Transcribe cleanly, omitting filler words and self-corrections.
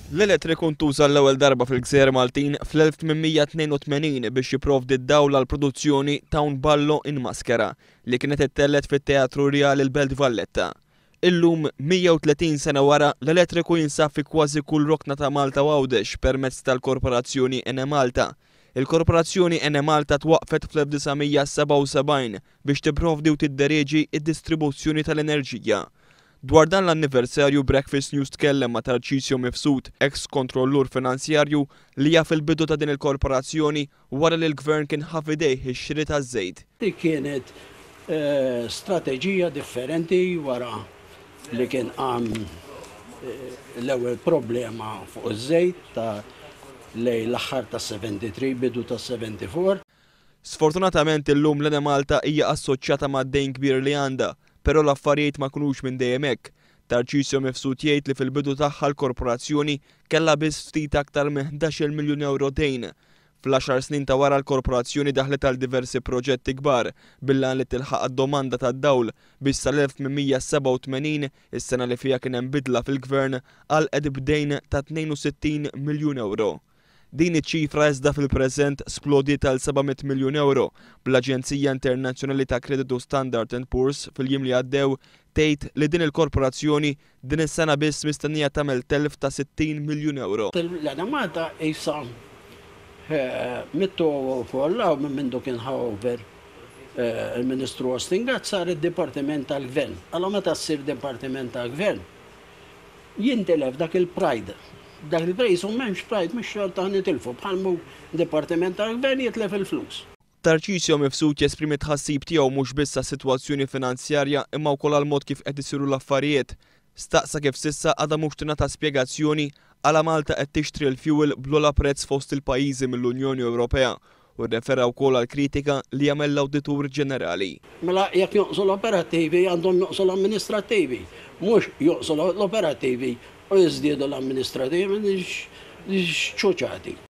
L-elettriku ntuża l-ewwel darba fil-Gżejjer Maltin fl-1882 biex jipprovdi d-dawl għall produzzjoni ta' un ballo in maskera li kienet ittellet fit-Teatru Reali l-Belt Valletta. Illum 130 sena wara l-elettriku jinsab fi kważi kull rokna ta' Malta u Għawdex permezz tal-Korporazzjoni Enemalta. Il-Korporazzjoni Enemalta twaqqfet fl-1977 biex tipprovdi u tiddereġi id-distribuzzjoni tal-enerġija. Dwar dan l-anniversarju Breakfast News tkellem ma' Tarċisio Mifsud, ex-kontrollur finanzjarju li jaf il-bidu ta' din il-korporazzjoni wara li l-gvern kien ħaf idejh ix-xiri taż-żejt. Dik kienet strateġija differenti wara li kien l-ewwel problema fuq iż-żejt ta' lejn l-aħħar ta' 73 bidu ta' 74. Sfortunatament illum l-Enemalta hija assoċjata ma' dejn kbir li għandha, però l-affarijiet ma kunux minn dejjem hekk. Tarċisio Mifsud jgħid li fil-bidu tagħha l-korporazzjoni kellha biss ftit aktar minn 11 miljun euro dejn. Fl-10 snin ta' wara l-korporazzjoni daħlet għal diversi proġetti kbar billan li tilħaq għad-domanda tad-dawl biex sal-1887 is-sena li fiha kien hemm bidla fil-gvern għal qed bdejn ta' 62 miljun euro. Din iċ-ċifra iżda fil-preżent splodiet għal 700 miljun euro bl-Aġenzija Internazzjonali ta' Kreditu Standard & Poor's fil-jiem li għaddew tgħid li din il-korporazzjoni din is-sena biss mistennija tagħmel telf ta' 60 miljun euro. L-Enemalta issa mittu follaw minn kien ħawer il-Ministru Ostingat sar id-Dipartiment tal-Gvern. Allora meta ssir Dipartiment tal-Gvern jintelef dak il-pride. Dak il-pride jisu m'hemmx pride mhux xorta nitilfu bħalmu Dipartiment tal-Gvern jitlef il-flus. Tarċisio Mifsud jesprimi tħassib tiegħu mhux biss għas-sitwazzjoni finanzjarja imma wkoll għall-mod kif qed isiru l-affarijiet. Staqsa kif sissa għadha mhux tingħata spjegazzjoni għala Malta qed tixtri l-fuel bl-ogħla prezz fost il-pajjiżi mill-Unjoni Ewropea u rrefera wkoll għall-kritika li jagħmel l-Awditur Ġenerali. Mela jekk joqsu l-operattivi għandhom joqsu l-amministrattivi, mhux joqsu l-operattivi u jiżdiedu l-amministrattivi ċuċati.